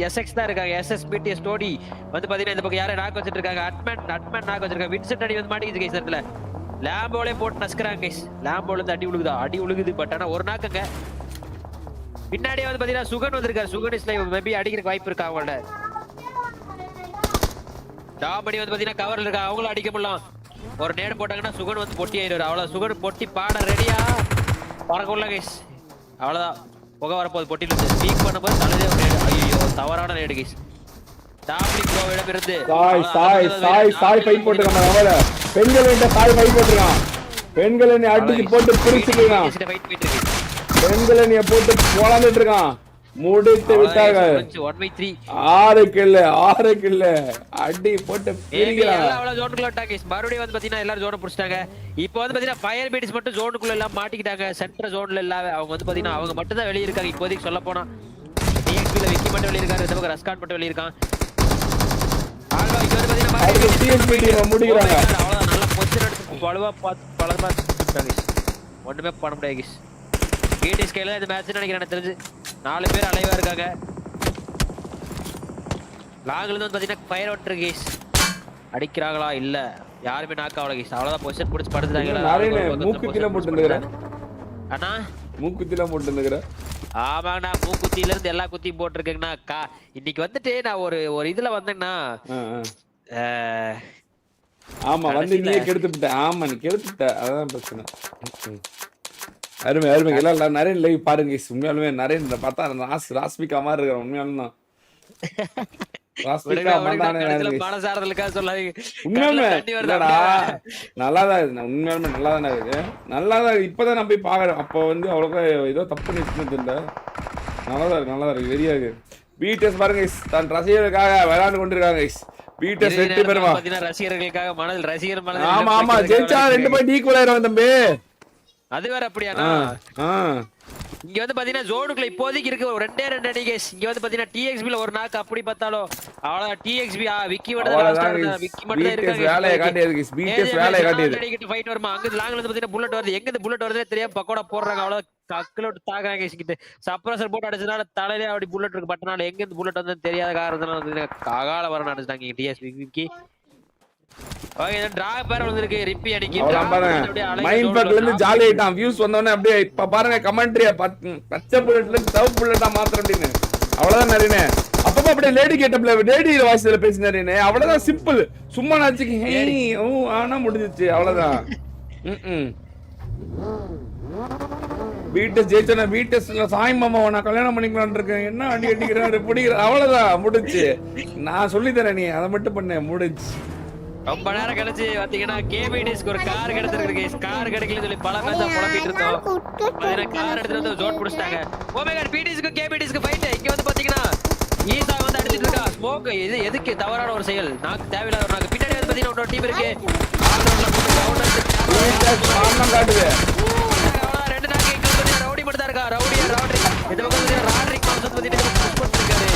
எஸ்எக்ஸ் தான் இருக்காங்க. எஸ்எஸ்பிடி ஸ்டோடி வந்து பாத்தீங்கன்னா இந்த பக்கம் யாரை நாக்கு வச்சிட்டு இருக்காங்க. அட்மன் நாக்கு வச்சிருக்காங்க. வின்சென்ட் அடி வந்து மாட்டிக்கிச்சு கைஸ். இடத்துல லேம்போலே போட்டு நசுக்குறாங்க கைஸ். லேம்போல இருந்து அடி உழுகுது. பட் ஆனா ஒரு நாக்குங்க. பின்னாடியே வந்து பாத்தீங்கன்னா சுகன் வந்திருக்காரு. சுகன் இஸ் லைவ் மேபி அடிக்கிறதுக்கு வாய்ப்பு இருக்கா அவங்களோட. டாமணி வந்து பாத்தீங்கன்னா கவர்ல இருக்கா. அவங்களும் அடிக்க முடியலாம். ஒரு நேடு போட்டாங்கன்னா சுகன் வந்து பொட்டி ஆயிடுவாரு. அவ்வளவு சுகன் பொட்டி பாட ரெடியா பறக்க உள்ள கைஸ். அவ்வளவுதான் புகை வரப்போது. பொட்டியில ஸ்பீக் பண்ணும்போது தலைதே ஒரு நேடு. ஐயோ தவறான நேடு கைஸ். டாமணி ப்ரோவிடம் இருந்து சாய் ஃபைட் போட்டுருக்காங்க. பெண்கள் சாய் ஃபைட் போட்டுருக்கான். பெண்கள் என்னை அடிச்சு போட்டு பிரிச்சுக்கலாம். பெண்கள் என்னைய போட்டு போலாந்துட்டு இருக்கான். முடித்து விட்டார்கள். 6 கில் அடி போட்டு மறுபடியும் வந்து பாத்தீங்கன்னா எல்லாரும் ஜோனை புடிச்சிட்டாங்க. இப்போ வந்து பாத்தீங்கன்னா ஃபயர் பீட்ஸ் மட்டும் ஜோனுக்குள்ள எல்லாம் மாட்டிக்கிட்டாங்க. சென்டர் ஜோன்ல இல்லாம அவங்க வந்து பாத்தீங்கன்னா அவங்க மட்டும் தான் வெளிய இருக்காங்க. இப்போதைக்கு சொல்ல போனா டிஎக்ஸ்பில விக்கி மட்டும் வெளிய இருக்காரு. இந்த பக்கம் ரஸ்கான் மட்டும் வெளிய இருக்கான். முடிக்கிறாங்க. அவ்வளவுதான் நல்ல பொசிஷன் எடுத்து பலவா பார்த்துட்டாங்க. ஒண்ணுமே பண்ண முடியாது. கேடிஎஸ் கையில இந்த மேட்ச் நினைக்கிறேன். எனக்கு தெரிஞ்சு 4 பேர் அலைவா இருக்காங்க. லாங்ல இருந்து வந்து பாத்தீங்கன்னா ஃபயர் அவுட் கேஸ். அடிக்கிறாங்களா இல்ல யாருமே நாக் ஆகல கேஸ். அவ்வளவுதான் பொசிஷன் புடிச்சு படுத்துட்டாங்க. மூக்குத்தில போட்டு நிக்கறேன் அண்ணா. மூக்குத்தில போட்டு நிக்கறேன். ஆமாங்கண்ணா மூக்குத்தில இருந்து எல்லா குத்தியும் போட்டிருக்கேங்கண்ணா. இன்னைக்கு வந்துட்டு நான் ஒரு இதுல வந்தேன்னா ஆமா வந்து நீயே கெடுத்துட்ட. ஆமா நீ கெடுத்துட்ட, அதான் பிரச்சனை. அருமை அருமை. எல்லாம் நிறைய லைவ் பாருங்க உண்மையாலுமே. நிறைய பார்த்தா ராஸ்மிகா மாதிரி இருக்கிற உண்மையாலும் தான். நல்லாதான் உண்மையாலுமே நல்லாதானே இருக்கு. நல்லாதான் இப்பதான் நான் போய் பாக்குறேன். அப்போ வந்து அவ்வளோக்கா ஏதோ தப்பு நினைச்சது இல்லை. நல்லாதான் இருக்கு நல்லாதான் இருக்கு வெறியா இருக்கு. பிடிஎஸ் பாருங்க தன் ரசிகர்களுக்காக விளையாண்டு கொண்டிருக்காங்க. பிடிஎஸ் 8 பேருமா ரசிகர்களுக்காக மனதில் ரசிகர் மனதில். ஆமா ஆமா ஜெயிச்சா 2 பாயிண்ட் ஈக்குவல் ஆயிரும் தம்பி. அது வேற அப்படியாண்ணா. இங்க வந்து பாத்தீங்கன்னா ஜோனுக்குள்ள இப்போதைக்கு இருக்கு ஒரு 2 அடி கேஸ். இங்க வந்து பாத்தீங்கன்னா டிஎக்ஸ்பில ஒரு நாக்கு அப்படி பார்த்தாலும் அவ்வளவு டிஎக்ஸ்பி விக்கி மட்டும் தான். விக்கி மட்டும் தான் இருக்காங்க. வேலைய காட்டியது பிடிஎஸ் வேலைய காட்டியது. அடிக்கிட்டு ஃபைட் வருமா அங்க லாங்ல வந்து பாத்தீங்கன்னா புல்லட் வருது. எங்க இந்த புல்லட் வருதுனே தெரியாம பக்கோடா போடுறாங்க. அவ்வளவு கக்கில விட்டு தாக்குறாங்க கேஸ் கிட்ட. சப்ரசர் போட்டு அடிச்சனால தலையில அப்படி புல்லட் இருக்கு. பட்டனால எங்க இந்த புல்லட் வந்து தெரியாத காரணத்தால வந்து காகால வர நினைச்சிட்டாங்க டிஎஸ்பி விக்கி. ஓகே டிரா பேர் வந்திருக்கு. ரிப்பி அடிக்கி மைண்ட் பேக்ல இருந்து ஜாலி ஆயிட்டான். வியூஸ் வந்தவனே அப்படியே இப்ப பாருங்க கமெண்ட்ரி பச்சை புல்லட்ல இருந்து சிவப்பு புல்லட்டா மாத்திரம் அப்படின்னு. அவ்வளவுதான் நிறைய. அப்பப்ப அப்படியே லேடி கேட்டப்ல லேடி வாய்ஸ்ல பேசினாரு. அவ்வளவுதான் சிம்பிள். சும்மா நாச்சுக்கு ஆனா முடிஞ்சிச்சு அவ்வளவுதான். வீட்டஸ் ஜெயிச்சா வீட்டஸ்ல சாய் மாமா நான் கல்யாணம் பண்ணிக்கலான் இருக்கேன். என்ன அடி அடிக்கிறாரு பிடிக்கிற அவ்வளவுதான் முடிச்சு. நான் சொல்லி தரேன் நீ அதை மட்டும் பண்ண முடிச்சு. ரொம்ப நேரம் கழிச்சு பாத்தீங்கன்னா கேபிடிஸ்க்கு ஒரு கார் கிடைச்சிருக்கு. கார் கிடைக்கலன்னு சொல்லி பல பேச புலம்பிட்டு இருந்தோம். கார் எடுத்துட்டு வந்து ஜோன் புடிச்சிட்டாங்க. ஓமேகா பிடிஸ்க்கு கேபிடிஸ்க்கு ஃபைட். இங்க வந்து பாத்தீங்கன்னா ஈசா வந்து அடிச்சிட்டு இருக்கா. ஸ்மோக் இது எதுக்கு தவறான ஒரு செயல். நாக்கு தேவையில்லாத ஒரு நாக்கு. பின்னாடி வந்து பாத்தீங்கன்னா ஒரு டீம் இருக்கு. காட்டுது 2 நாக்கு. இங்க வந்து ரவுடி மட்டும் தான் இருக்கா. ரவுடி இந்த பக்கம் வந்து ராட்ரிக் மாஸ் வந்து புஷ் பண்ணிருக்காரு.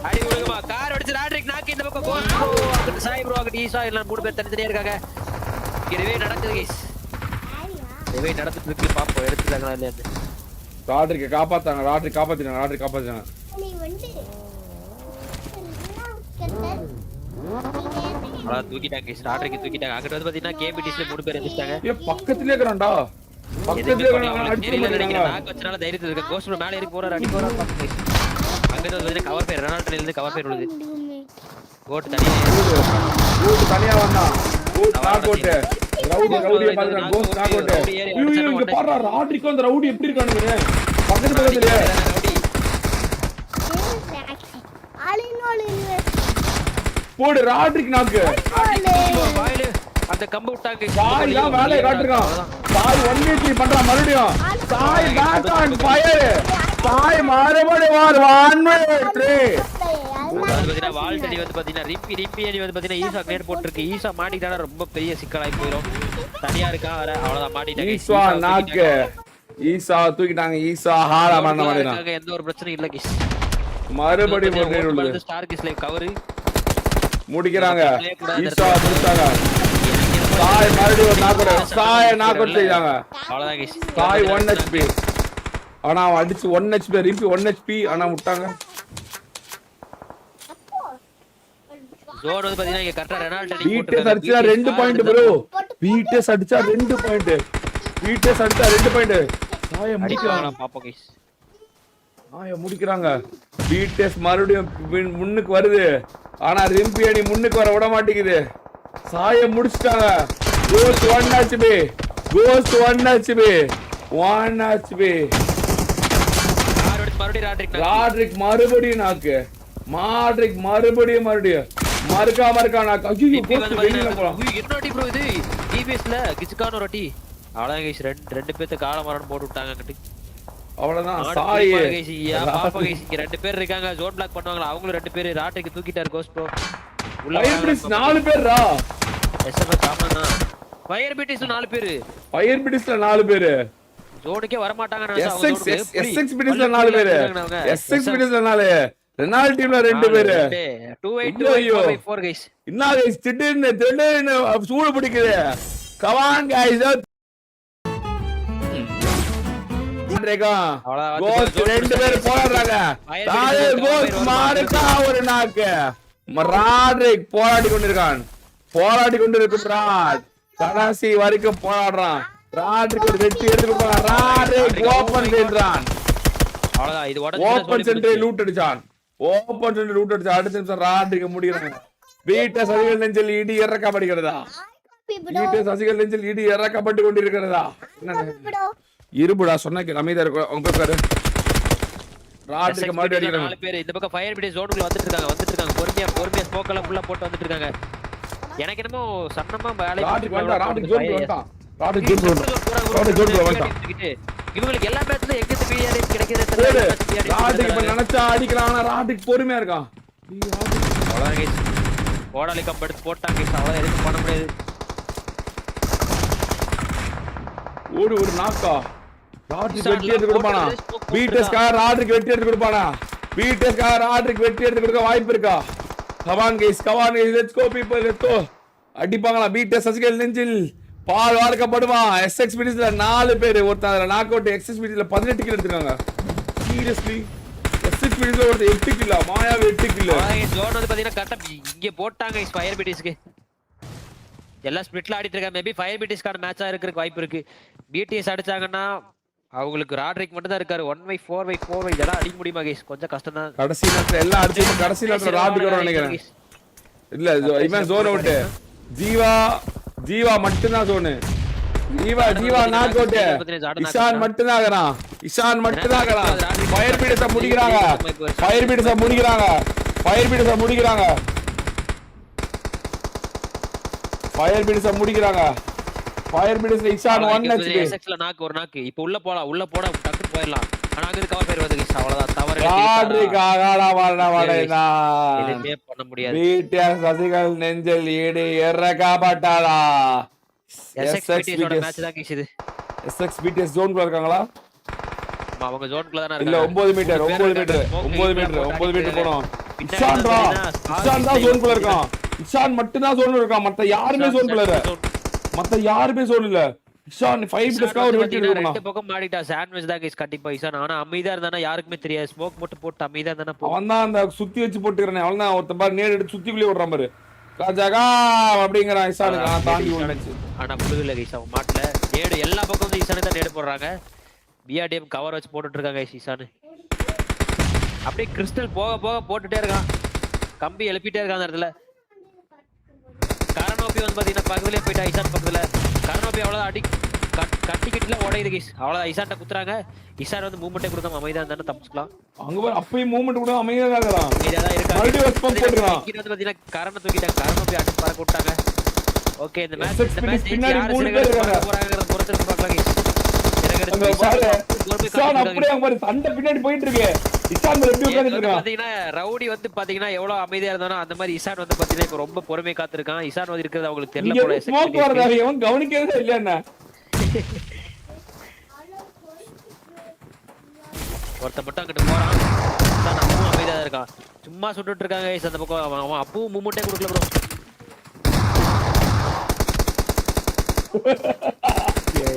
அடி விழுகுமா கார் அடிச்சு ராட்ரிக் நாக்கு. இந்த பக்கம் கோல் சாய் ப்ரோ அங்க ஈசா எல்லாம் 3 பேர் தனித்தனியா இருக்காங்க. இதுவே நடக்குது கைஸ். இதுவே நடந்துட்டு இருக்கு. பாப்போம் எடுத்துட்டாங்களா இல்லையா. ராட்ரிக் காப்பாத்தாங்க. ராட்ரிக் காப்பாத்தினாங்க. தூக்கிட்டாங்க கைஸ். ராட்ரிக் தூக்கிட்டாங்க. அங்க வந்து பாத்தீங்கன்னா கேபிடிஸ்ல 3 பேர் எந்திரிச்சாங்க. பக்கத்துலயே இருக்கறான்டா. பக்கத்துலயே இருக்கறான். நாக்கு வச்சனால தைரியத்துல இருக்க. கோஸ்ட் மேல ஏறி போறாரு. அடி போறாரு. அங்க வந்து கவர் பேர் ரெனால்டோல இருந்து கவர் பேர் விழுது. கோட் தனியா வந்தான். கோட் நாகோட் ரவுடி பாருங்க. கோட் நாகோட் இங்க பாறா. ராட்ரிக் அந்த ரவுடி எப்படி இருக்கானுங்க பக்கத்துல போடு. ராட்ரிக் நாக்கு அந்த கம்பு விட்டாங்க. சாய் தான் வேலைய காட்டுறான். சாய் 1v3 பண்றான் மறுபடியும். Sai back on fire. Sai மறுபடியும் 1v3. வால்டடி வந்து பாத்தீங்கன்னா ரிப்பி அடி வந்து பாத்தீங்கன்னா ஈசா கிரேட் போட்டுருக்கு. ஈசா மாட்டிட்டானா ரொம்ப பெரிய சிக்கலாகி போயிடும். தனியா இருக்கா அவ்வளவுதான் மாட்டிட்டாங்க. ஈசா நாக்கு. ஈசா தூக்கிட்டாங்க. ஈசா ஹாரா பண்ண மாட்டாங்க. எந்த ஒரு பிரச்சனையும் இல்ல கிஸ். மறுபடியும் ஸ்டார் கிஸ் லைவ் கவர் முடிக்கிறாங்க. ஈசா முடிச்சாங்க. சாய் மறுபடியும் ஒரு நாக்கு. சாய் நாக்கு செய்றாங்க. அவ்வளவுதான் கிஸ். சாய் 1 HP. ஆனா அடிச்சு 1 HP. ரிப்பி 1 HP. ஆனா விட்டாங்க. ஜோன் வந்து பாத்தீங்கன்னா இங்க கரெக்ட்டா ரெனால்டோ பிடிஎஸ் அடிச்சா 2 பாயிண்ட் ப்ரோ. பிடிஎஸ் அடிச்சா 2 பாயிண்ட். பிடிஎஸ் அடிச்சா 2 பாயிண்ட். சாய முடிக்கிறாங்க. பாப்போம் गाइस. சாய முடிக்கிறாங்க. பிடிஎஸ் மறுபடியும் முன்னுக்கு வருது. ஆனா ரிம்பி அணி முன்னுக்கு வர விட மாட்டேங்குது. சாய முடிச்சிட்டாங்க. Ghost 1 HP. Ghost 1 HP. 1 HP. Rodrick மறுபடியும் நாக்கு. மாட்ரிக் மறுபடியும் மறுக்கா நாக்கு. ஐயோ கோஸ்ட் வெளியில போலாம். என்னடி ப்ரோ இது டிபிஎஸ்ல கிஸ்கான் ஒரு டி. அவ்வளவுதான் गाइस. ரெண்டு பேத்து கால மரணம் போட்டு விட்டாங்க அங்கட்டு. அவ்வளவுதான் சாய் गाइस. யா பாப்பா गाइस. இங்க 2 பேர் இருக்காங்க. ஜோன் பிளாக் பண்ணுவாங்க. அவங்களும் 2 பேர் ராட்ரிக் தூக்கிட்டார் கோஸ்ட் ப்ரோ. ஃபயர் பிடிஸ் 4 பேர்ரா. எஸ்எஃப் காமனா. ஃபயர் பிடிஸ்ல 4 பேர். ஃபயர் பிடிஸ்ல 4 பேர். ஜோனுக்கே வர மாட்டாங்க நான் எஸ்எக்ஸ் பிடிஸ்ல 4 பேர். எஸ்எக்ஸ் பிடிஸ்ல 4. ரெனால்ட் டீம்ல 2 பேர். 282 गाइस. என்ன गाइस திடீர்னு சூடு பிடிக்குது. Come on guys. அவ்வளவுதான், கோஸ்ட் zone ரெண்டு பேர் முடிச்சாங்க. போராடுறாங்க. Fire தாயே brigade கோஸ்ட் ஒரு மாறுக்கா ஒரு நாக்கு. ராட்ரிக் போராடி கொண்டிருக்கான். போராடி கொண்டிருக்கும் ராட். கடைசி வரைக்கும் போராடுறான். ராட்ரிக் ஒரு வெற்றி எடுத்து கொடுப்பான். ராட்ரிக் ஓபன் சென்றான். அவ்வளவுதான், இது உடஞ்சுச்சுன்னா ஓபன் zone சென்டரை முடிஞ்சுச்சு. லூட் அடிச்சான். ஓபன் சென்டர் லூட் அடிச்சான். அடுத்த நிமிஷம் ராட்ரிக் முடிக்கிறாங்க. வீட்டை சதிகள் நெஞ்சில் இடி இறக்கப்படுகிறதா? வீட்டை சசிகள் நெஞ்சில் இடி இறக்கப்பட்டு கொண்டிருக்கிறதா? இருபுடா சொன்னா அமைதியா இருக்கும். அவங்க பேரு ராட்ரிக் மாட்டி அடிக்கிறாங்க. 4 பேர் இந்த பக்கம் ஃபயர் பிடி ஜோனுக்குள்ள வந்துட்டு இருக்காங்க. பொறுமையா ஸ்மோக் எல்லாம் ஃபுல்லா போட்டு வந்துட்டு இருக்காங்க. எனக்கு என்னமோ சன்னமா வேலை ராட்ரிக் வந்துட்டான். ராட்ரிக் ஜோன் வந்துட்டான். ராட்ரிக் ஜோன் வந்துட்டான். ராட்ரிக் ஜோன் வந்துட்டான். இவங்களுக்கு எல்லா மேட்ச்ல எங்க பிஆர்டி கிடைக்குதே போடு. தெரியல. ராட்ரிக் இப்ப நினைச்சா அடிக்கிறான். ஆனா ராட்ரிக் பொறுமையா இருக்கான். அவ்வளவுதான் guys. ஓடாலி கப் எடுத்து போட்டாங்க guys. அவ்வளவுதான், எதுவும் பண்ண முடியாது. ஓடு ஒரு நாக்கா. ராட்ரிக் வெட்டி எடுத்து கொடுப்பானா? பீட்டஸ்கா ராட்ரிக் வெட்டி எடுத்து கொடுப்பானா? பீட்டஸ்கா ராட்ரிக் வெட்டி எடுத்து கொடுக்க வாய்ப்பு இருக்கா? Come on guys, come on guys, let's go people, let's go. அடிப்பாங்களா? பீட்டஸ் சசிகல் நெஞ்சில் பால் வார்க்கப்படுவான். எஸ்எக்ஸ்பிடிஸ்ல 4 பேர். ஒருத்தன் அதுல நாக் அவுட். எக்ஸ்எக்ஸ்பிடிஸ்ல 18 கில் எடுத்துருக்காங்க. சீரியஸ்லி எஸ்எக்ஸ்பிடிஸ்ல ஒருத்தன் 8 கில். மாயாவே 8 கில். ஜோன் வந்து பாத்தீங்கன்னா கரெக்டா இங்க போட்டாங்க guys ஃபயர் பிடிஸ்க்கு. எல்லாம் ஸ்பிளிட்ல ஆடிட்டு இருக்காங்க. மேபி ஃபயர் பிடிஸ்க்கான மேட்சா இருக்கிறதுக்கு வாய்ப்பு இருக்கு. பிடிஎஸ் அடிச்சாங்கன்னா அவங்களுக்கு ராட்ரிக் மட்டும் தான் இருக்காரு. 1v4v4 இதெல்லாம் அடிக்க முடியுமா guys? கொஞ்சம் கஷ்டம் தான். கடைசி நேரத்துல எல்லாம் அடிச்சு கடைசி நேரத்துல ராட்ரிக் வரும் நினைக்கிறேன். இல்ல இவன் ஜோன் அவுட். ஜீவா மட்டும் தான் zone. Jeeva knock out. Ishan மட்டும் தான் ஆகறான். இஷான் மட்டும் தான் ஆகறான். ஃபயர் பீடஸ முடிக்கிறாங்க. ஃபயர் பீடஸ முடிக்கிறாங்க. ஃபயர் பீடஸ முடிக்கிறாங்க. ஃபயர் பீடஸ முடிக்கிறாங்க. ஃபயர் பீடஸ்ல இஷான் 1 HP. எஸ்எக்ஸ்ல நாக் ஒரு நாக். இப்போ உள்ள போட டக்குன்னு போயிடலாம். ஆனா அங்க கவர் பேர் வந்து guys. அவ்வளவுதான், தவறு. ராட்ரிக் ஆகாடா வாடா. எதுவுமே பண்ண முடியாது. பிடிஎஸ் சசிகல் நெஞ்சில் ஈடு இறக்கப்பட்டாடா. எஸ்எக்ஸ்பிடிஎஸ் ஓட மேட்ச் தான் guys இது. எஸ்எக்ஸ் பிடிஎஸ் ஜோன்குள்ள இருக்காங்களா? ஆமா, அவங்க ஜோனுக்குள்ள தான இல்ல இருக்காங்க. 9 மீட்டர் போறோம். இஷான் தான் ஜோன்குள்ள இருக்கான். இஷான் மட்டும் தான் ஜோன்ல இருக்கான். மத்த யாருமே ஜோன்குள்ள இல்ல. மத்த யாருமே ஜோன் இல்ல. இஷான் 5 பிளஸ்கா ஒரு வெட்டி எடுக்கணும். ரெண்டு பக்கம் மாடிட்டா. சாண்ட்விச் தான் गाइस கண்டிப்பா இஷான். ஆனா அமைதியா இருந்தானா யாருக்குமே தெரியாது. ஸ்மோக் மட்டும் போட்டு அமைதியா இருந்தானா அவன் தான் அந்த சுத்தி வச்சு போட்டுக்கறனே. அவன் தான் ஒருத்த பாரு நேர் எடுத்து சுத்திக்குள்ளே ஓடுறான் பாரு. ராஜாகா அப்படிங்கறான் இஷானுக்கு. தாண்டி ஓடுச்சு. ஆனா புழுகல गाइस. அவன் மாட்டல. நேடு எல்லா பக்கம் வந்து இஷானே தான் நேடு போடுறாங்க. பிஆர்டிஎம் கவர் வச்சு போட்டுட்டு இருக்காங்க गाइस இஷான். அப்படியே கிறிஸ்டல் போக போட்டுட்டே இருக்கான். கம்பி எழுப்பிட்டே இருக்கான் அந்த இடத்துல. கரணோபி வந்து பாத்தீங்கன்னா பக்கத்துலயே போயிட்டா இஷான் பக்கத்துல. கரணோபி அவ்வளவுதான் அடி கட்டிக்கிட்டுல உடையுது guys. அவ்வளவுதான் இஷான்ட்ட குத்துறாங்க. இஷான் வந்து மூவ்மெண்ட்டே கொடுக்காம அமைதியா இருந்தானே தப்பிச்சுக்கலாம். அங்க பாரு அப்பயும் மூவ்மெண்ட் கூட அமைதியா இருக்கான். அமைதியா தான் இருக்கான். மல்டி வெஸ்ட் பம்ப் போட்டுறான். இங்க வந்து பாத்தீங்கன்னா கரண தூக்கிட்டாங்க. கரணோபி அடி பறக்க விட்டாங்க. ஓகே, இந்த மேட்ச் பின்னாடி 3 பேர் இருக்காங்க. போறாங்கங்கறத பொறுத்து பார்க்கலாம் guys. அங்க பாரு இஷான் அப்படியே அங்க பாரு சண்டை பின்னாடி போயிட்டு இருக்கு. இஷான் எப்படி உட்கார்ந்துட்டு இருக்கான்? பாத்தீங்கன்னா ரவுடி வந்து பாத்தீங்கன்னா எவ்வளவு அமைதியா இருந்தானோ அந்த மாதிரி இஷான் வந்து பாத்தீங்கன்னா இப்ப ரொம்ப பொறுமையா காத்திருக்கான். இஷான் வந்து இருக்கிறது அவங்களுக்கு தெரியல போல. ஸ்மோக் வரதா இவன் கவனிக்கவே இல்ல என்ன. ஒருத்த மட்டும் அங்கிட்டு போறான். இஷான் அப்பவும் அமைதியா இருக்கான். சும்மா சுட்டுட்டு இருக்காங்க guys அந்த பக்கம். அவன் அப்பவும் மூவ்மெண்டே கொடுக்கல ப்ரோ.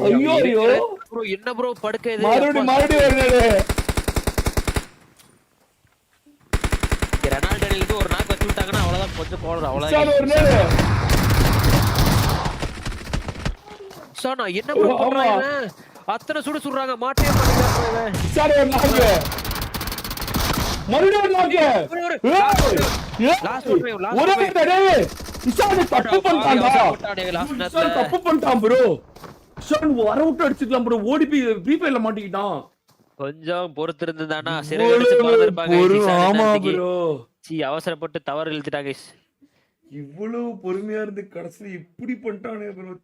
ஐயோ ப்ரோ என்ன ப்ரோ படுக்க இது? மறுபடியும் வருது. ரெனால்டோல இருந்து ஒரு நாக் வச்சு விட்டாங்கன்னா அவ்வளவுதான். கொஞ்சம் போடுற இஷான் அவ்வளவுதான். ஒரு நேரு. இஷான் என்ன ப்ரோ பண்றாங்க? அத்தனை சுடுறாங்க. மாட்டே மாட்டேங்கிறான் இவன். இஷான் ஒரு நாக்கு. மறுபடியும் ஒரு நாக்கு. லாஸ்ட் ஒரு ஒரே தடவை இஷான் தப்பு பண்ணிட்டான்டா. இஷான் தப்பு பண்ணிட்டான் ப்ரோ. இஷான் வர விட்டு அடிச்சிடலாம் ப்ரோ. ஓடி போய் பீபைல மாட்டிக்கிட்டான். கொஞ்சம் பொறுத்து இருந்ததானா சிறை அடிச்சு போறதிருப்பாங்க. ஆமா ப்ரோ. அவசரப்பட்டு தவறு இழுத்துட்டாங்க. இவ்வளவு பொறுமையா இருந்து கடைசில இப்படி பண்ணிட்டானே ப்ரோ.